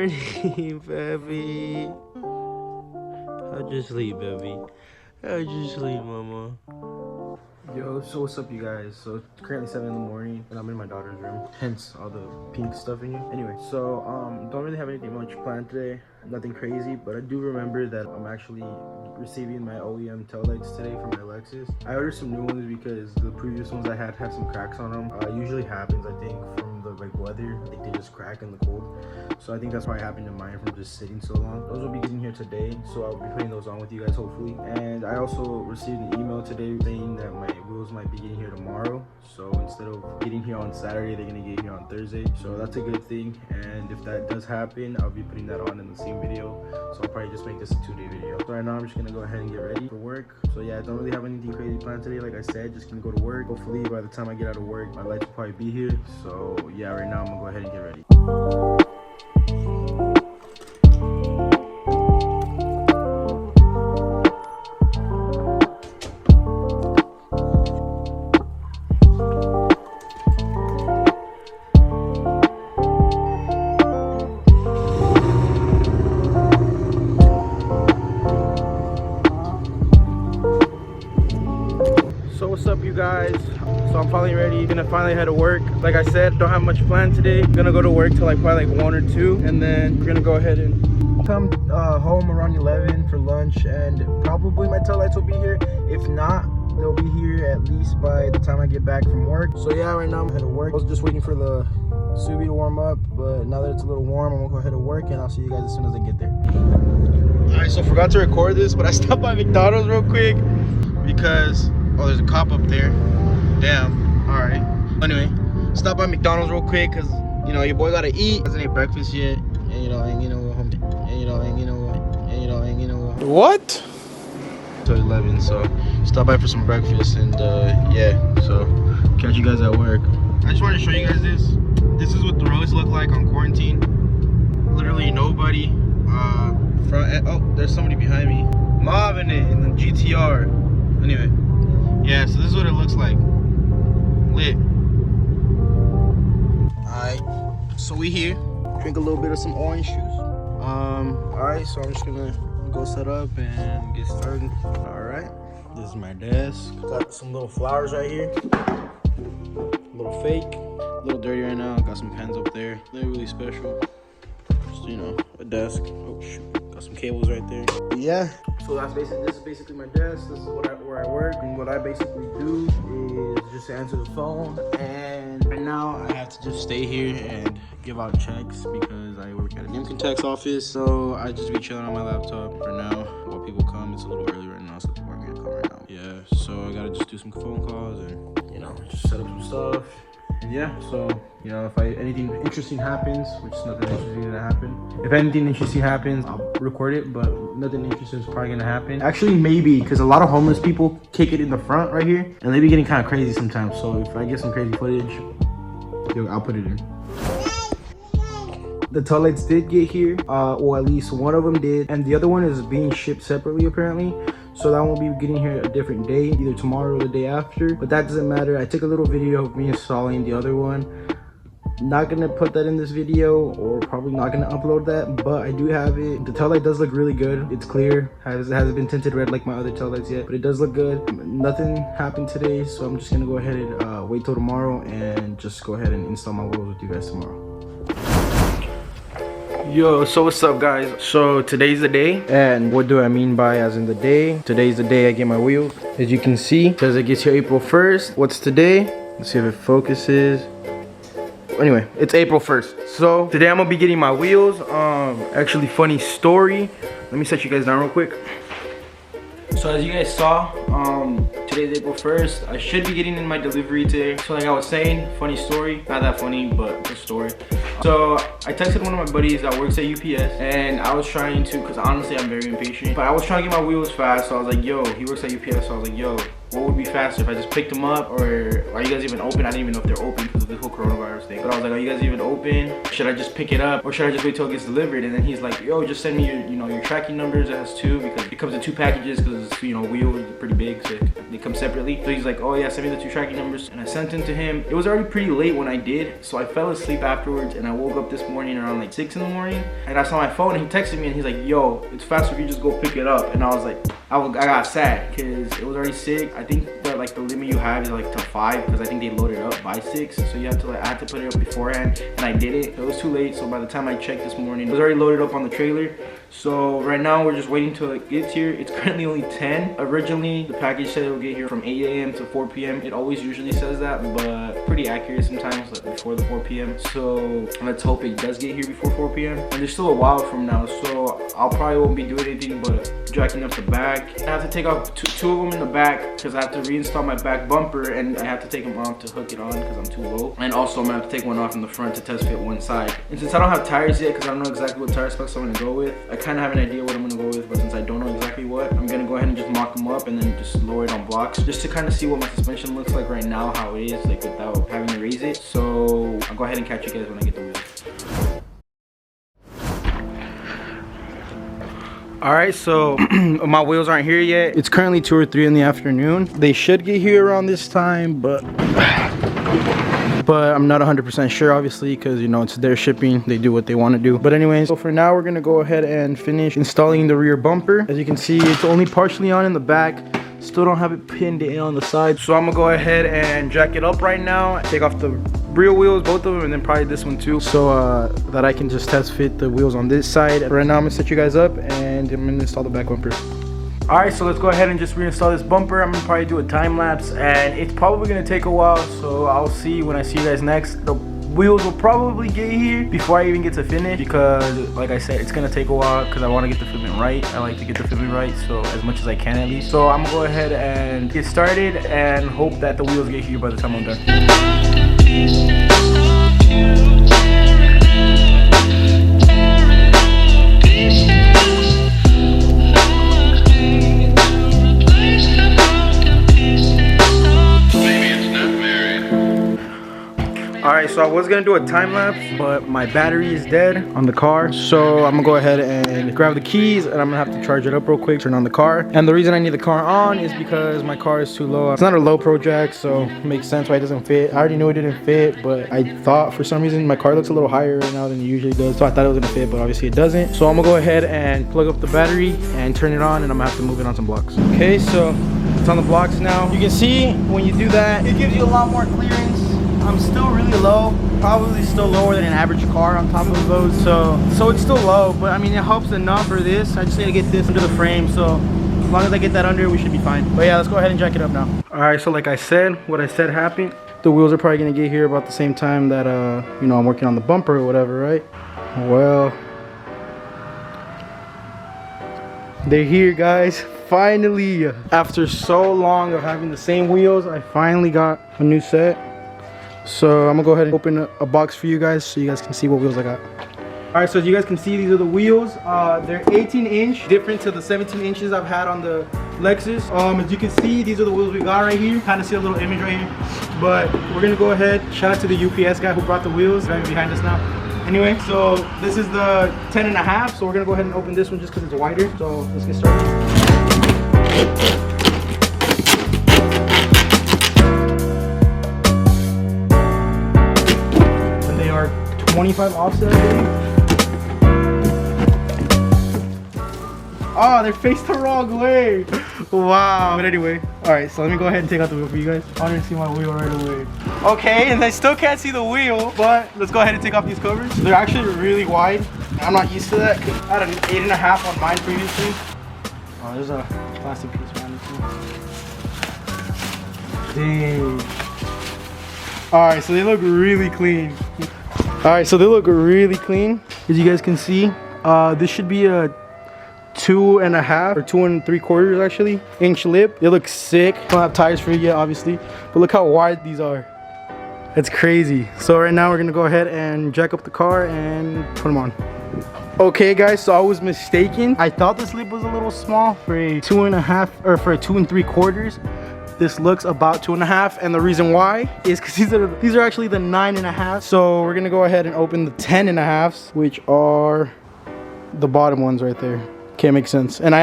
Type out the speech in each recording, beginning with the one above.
morning, baby. How'd you sleep, baby? How'd you sleep, mama? Yo, so what's up, you guys? So it's currently 7 in the morning and I'm in my daughter's room, hence all the pink stuff in here. Anyway, so don't really have anything much planned today, nothing crazy, but I do remember that I'm actually receiving my OEM taillights today from my LEXUS. I ordered some new ones because the previous ones I had some cracks on them. Usually happens, I think, from the weather. I think they just crack in the cold, so I think that's why it happened to mine from just sitting so long. Those will be getting here today, so I'll be putting those on with you guys hopefully. And I also received an email today saying that my wheels might be getting here tomorrow, so instead of getting here on Saturday, they're gonna get here on Thursday, so that's a good thing. And if that does happen, I'll be putting that on in the same video, so I'll probably just make this a 2-day video. So right now I'm just gonna go ahead and get ready for work. So yeah, I don't really have anything crazy planned today. Like I said, just gonna go to work. Hopefully by the time I get out of work, my lights will probably be here. So yeah, right now I'm gonna go ahead and get ready. So what's up, you guys? So I'm finally ready, gonna finally head to work. Like I said, don't have much planned today. Gonna go to work till like probably like 1 or 2, and then we're gonna go ahead and come home around 11 for lunch, and probably my taillights will be here. If not, they'll be here at least by the time I get back from work. So yeah, right now I'm headed to work. I was just waiting for the Subi to warm up, but now that it's a little warm, I'm gonna go ahead to work, and I'll see you guys as soon as I get there. All right, so forgot to record this, but I stopped by McDonald's real quick because oh, there's a cop up there. Damn. All right. Anyway, stop by McDonald's real quick because you know your boy gotta eat. Hasn't ate breakfast yet, and you know, what? So 11. So stop by for some breakfast, and yeah. So catch you guys at work. I just wanted to show you guys this. This is what the roads look like on quarantine. Literally nobody. Oh, there's somebody behind me. Mobbing it in the GTR. Anyway. Yeah, so this is what it looks like. Lit. Alright, so we here. Drink a little bit of some orange juice. Alright, so I'm just gonna go set up and get started. Alright, this is my desk. Got some little flowers right here. A little fake. A little dirty right now. Got some pens up there. Nothing really special. Just, you know, a desk. Oh shoot. Got some cables right there. Yeah. So that's basically, this is basically my desk. This is where I work, and what I basically do is just answer the phone. And right now I have to just stay here and give out checks because I work at an income tax office. So I just be chilling on my laptop for now while people come. It's a little early right now, so people aren't gonna come right now. Yeah, so I gotta just do some phone calls and you know just set up some stuff. And yeah, so you know, if anything interesting happens, which is nothing interesting gonna happen. If anything interesting happens, I'll record it, but nothing interesting is probably gonna happen. Actually, maybe, because a lot of homeless people kick it in the front right here, and they be getting kind of crazy sometimes. So if I get some crazy footage, yo, I'll put it in. The taillights did get here, or at least one of them did, and the other one is being shipped separately apparently. So that won't be getting here a different day, either tomorrow or the day after, but that doesn't matter. I took a little video of me installing the other one. Not gonna put that in this video, or probably not gonna upload that, but I do have it. The taillight does look really good. It's clear. It hasn't been tinted red like my other taillights yet, but it does look good. Nothing happened today, so I'm just gonna go ahead and wait till tomorrow and just go ahead and install my wheels with you guys tomorrow. Yo, so what's up, guys? So today's the day, and what do I mean by as in the day? Today's the day I get my wheels. As you can see, it says it gets here April 1st. What's today? Let's see if it focuses. Anyway, it's April 1st. So today I'm gonna be getting my wheels. Actually, funny story. Let me set you guys down real quick. So as you guys saw, today's April 1st. I should be getting in my delivery today. So like I was saying, funny story. Not that funny, but a story. So I texted one of my buddies that works at UPS, and I was trying to, because honestly I'm very impatient, but I was trying to get my wheels fast. So I was like, yo, he works at UPS. So I was like, yo, what would be faster, if I just picked them up, or are you guys even open? I didn't even know if they're open because of this whole coronavirus thing. But I was like, are you guys even open? Should I just pick it up, or should I just wait till it gets delivered? And then he's like, yo, just send me your, you know, your tracking numbers. It has 2 because it comes in 2 packages because, you know, wheels are pretty big, so they come separately. So he's like, oh yeah, send me the 2 tracking numbers. And I sent them to him. It was already pretty late when I did, so I fell asleep afterwards, and I woke up this morning around like 6 in the morning, and I saw my phone, and he texted me, and he's like, yo, it's faster if you just go pick it up. And I was like, I got sad because it was already 6. I think that like the limit you have is like to 5 because I think they loaded up by 6, so you have to, like, I had to put it up beforehand, and I did it. It was too late, so by the time I checked this morning, it was already loaded up on the trailer. So right now we're just waiting till it gets here. It's currently only 10. Originally the package said it will get here from 8 a.m. to 4 p.m. It always usually says that, but pretty accurate sometimes, like before the 4 p.m. So let's hope it does get here before 4 p.m. And there's still a while from now, so I'll probably won't be doing anything but jacking up the back. I have to take off two of them in the back because I have to reinstall my back bumper, and I have to take them off to hook it on because I'm too low. And also I'm gonna have to take one off in the front to test fit one side. And since I don't have tires yet, because I don't know exactly what tire specs I'm gonna go with, I kind of have an idea what I'm gonna go with, but since I don't know exactly what, I'm gonna go ahead and just mock them up and then just lower it on blocks just to kind of see what my suspension looks like right now, how it is, like without having to raise it. So I'll go ahead and catch you guys when I get the wheels. Alright, so my wheels aren't here yet. It's currently 2 or 3 in the afternoon. They should get here around this time, but I'm not 100% sure, obviously, because, you know, it's their shipping. They do what they want to do. But anyways, so for now, we're going to go ahead and finish installing the rear bumper. As you can see, it's only partially on in the back. Still don't have it pinned in on the side. So I'm going to go ahead and jack it up right now. Take off the rear wheels, both of them, and then probably this one too, so that I can just test fit the wheels on this side. Right now, I'm going to set you guys up, and I'm going to install the back bumper. Alright, so let's go ahead and just reinstall this bumper. I'm gonna probably do a time lapse, and it's probably gonna take a while, so I'll see when I see you guys next. The wheels will probably get here before I even get to finish, because like I said, it's gonna take a while because I want to get the fitment right. I like to get the fitment right, so as much as I can at least. So I'm gonna go ahead and get started and hope that the wheels get here by the time I'm done. Alright, so I was gonna do a time lapse, but my battery is dead on the car, so I'm gonna go ahead and grab the keys, and I'm gonna have to charge it up real quick, turn on the car. And the reason I need the car on is because my car is too low. It's not a low pro jack, so it makes sense why it doesn't fit. I already knew it didn't fit, but I thought for some reason my car looks a little higher right now than it usually does, so I thought it was gonna fit, but obviously it doesn't. So I'm gonna go ahead and plug up the battery and turn it on, and I'm gonna have to move it on some blocks. Okay, so it's on the blocks now. You can see when you do that, it gives you a lot more clearance. I'm still really low, probably still lower than an average car on top of those, so it's still low, but I mean, it helps enough for this. I just need to get this under the frame, so as long as I get that under, we should be fine. But yeah, let's go ahead and jack it up now. All right, so like I said, what I said happened. The wheels are probably gonna get here about the same time that you know, I'm working on the bumper or whatever, right? Well, they're here, guys. Finally, after so long of having the same wheels, I finally got a new set. So I'm gonna go ahead and open a box for you guys so you guys can see what wheels I got. All right, so as you guys can see, these are the wheels. They're 18-inch, different to the 17 inches I've had on the Lexus. As you can see, these are the wheels we got right here. Kind of see a little image right here. But we're gonna go ahead. Shout out to the UPS guy who brought the wheels, right behind us now. Anyway, so this is the 10.5. So we're gonna go ahead and open this one just because it's wider. So let's get started. And they are 25 offset, I believe. Oh, they're faced the wrong way. Wow. But anyway, all right, so let me go ahead and take out the wheel for you guys. I didn't see my wheel right away. Okay, and I still can't see the wheel, but let's go ahead and take off these covers. They're actually really wide. I'm not used to that. I had an 8.5 on mine previously. Oh, there's a plastic piece behind it too. Dang. All right, so they look really clean. All right, so they look really clean. As you guys can see, this should be a 2.5 or 2 3/4 actually inch lip. They look sick. Don't have tires for it yet, obviously, but look how wide these are. It's crazy. So right now we're gonna go ahead and jack up the car and put them on. Okay guys, so I was mistaken. I thought this lip was a little small for a 2.5 or for a 2 3/4. this looks about 2.5, and the reason why is because these are actually the 9.5. So we're gonna go ahead and open the 10.5s, which are the bottom ones right there. Okay, makes sense. And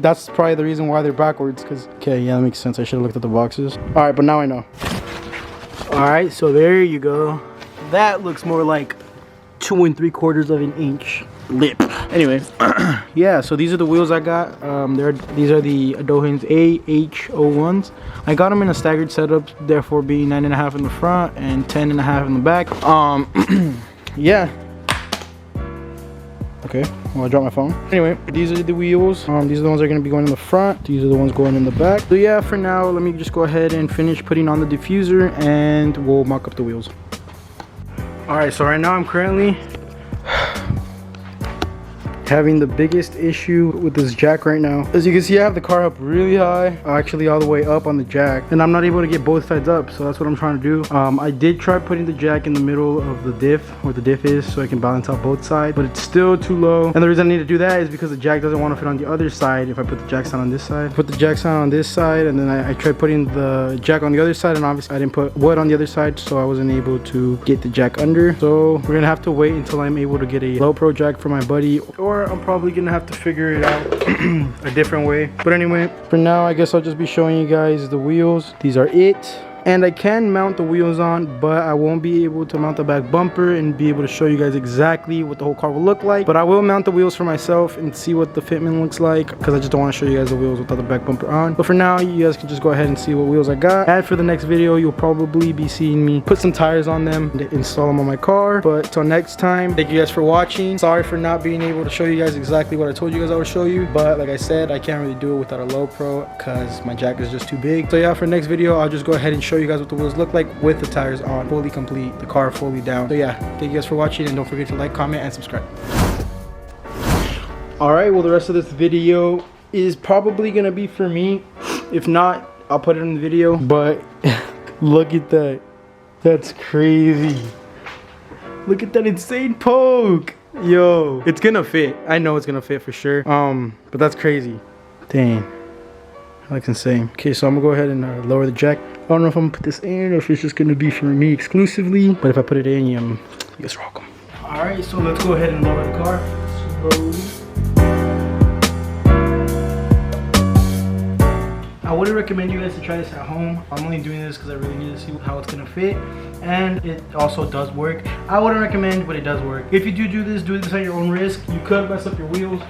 that's probably the reason why they're backwards, because okay, yeah, that makes sense. I should have looked at the boxes. All right, but now I know. All right, so there you go. That looks more like 2 3/4 of an inch lip. Anyway, yeah, so these are the wheels I got. These are the Adohens AH01s. I got them in a staggered setup, therefore being 9.5 in the front and 10.5 in the back. Yeah. Okay, well, I dropped my phone. Anyway, these are the wheels. These are the ones that are going to be going in the front. These are the ones going in the back. So yeah, for now, let me just go ahead and finish putting on the diffuser and we'll mock up the wheels. All right, so right now I'm currently having the biggest issue with this jack right now. As you can see, I have the car up really high, actually all the way up on the jack, and I'm not able to get both sides up, so that's what I'm trying to do. I did try putting the jack in the middle of the diff, where the diff is, so I can balance out both sides, but it's still too low. And the reason I need to do that is because the jack doesn't want to fit on the other side if I put the jack sound on this side. Put the jack sound on this side, and then I tried putting the jack on the other side, and obviously I didn't put wood on the other side, so I wasn't able to get the jack under. So we're gonna have to wait until I'm able to get a low pro jack for my buddy, or I'm probably gonna have to figure it out a different way. But anyway, for now, I guess I'll just be showing you guys the wheels. These are it. And I can mount the wheels on, but I won't be able to mount the back bumper and be able to show you guys exactly what the whole car will look like. But I will mount the wheels for myself and see what the fitment looks like, because I just don't want to show you guys the wheels without the back bumper on. But for now, you guys can just go ahead and see what wheels I got. And for the next video, you'll probably be seeing me put some tires on them and install them on my car. But till next time, thank you guys for watching. Sorry for not being able to show you guys exactly what I told you guys I would show you. But like I said, I can't really do it without a low pro because my jack is just too big. So yeah, for next video, I'll just go ahead and show you guys what the wheels look like with the tires on, fully complete, the car fully down. So yeah, thank you guys for watching, and don't forget to like, comment, and subscribe. All right, well, the rest of this video is probably gonna be for me. If not, I'll put it in the video. But look at that, that's crazy. Look at that insane poke. Yo, it's gonna fit. I know it's gonna fit for sure. But that's crazy. Dang, that's insane. Okay, so I'm gonna go ahead and lower the jack. I don't know if I'm gonna put this in or if it's just gonna be for me exclusively, but if I put it in, you guys rock them. All right, so let's go ahead and lower the car slowly. I wouldn't recommend you guys to try this at home. I'm only doing this because I really need to see how it's gonna fit, and it also does work. I wouldn't recommend, but it does work. If you do this at your own risk. You could mess up your wheels.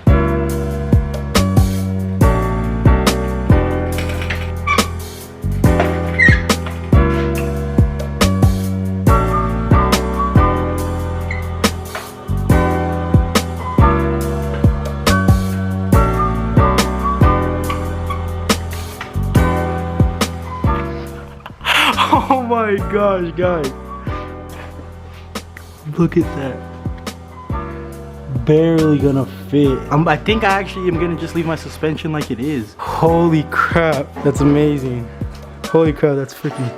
Oh my gosh, guys. Look at that. Barely gonna fit. I think I actually am gonna just leave my suspension like it is. Holy crap. That's amazing. Holy crap, that's freaking...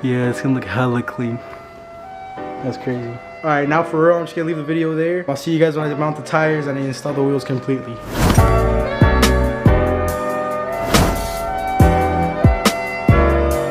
Yeah, it's gonna look hella clean. That's crazy. Alright, now for real, I'm just gonna leave the video there. I'll see you guys when I mount the tires and I install the wheels completely.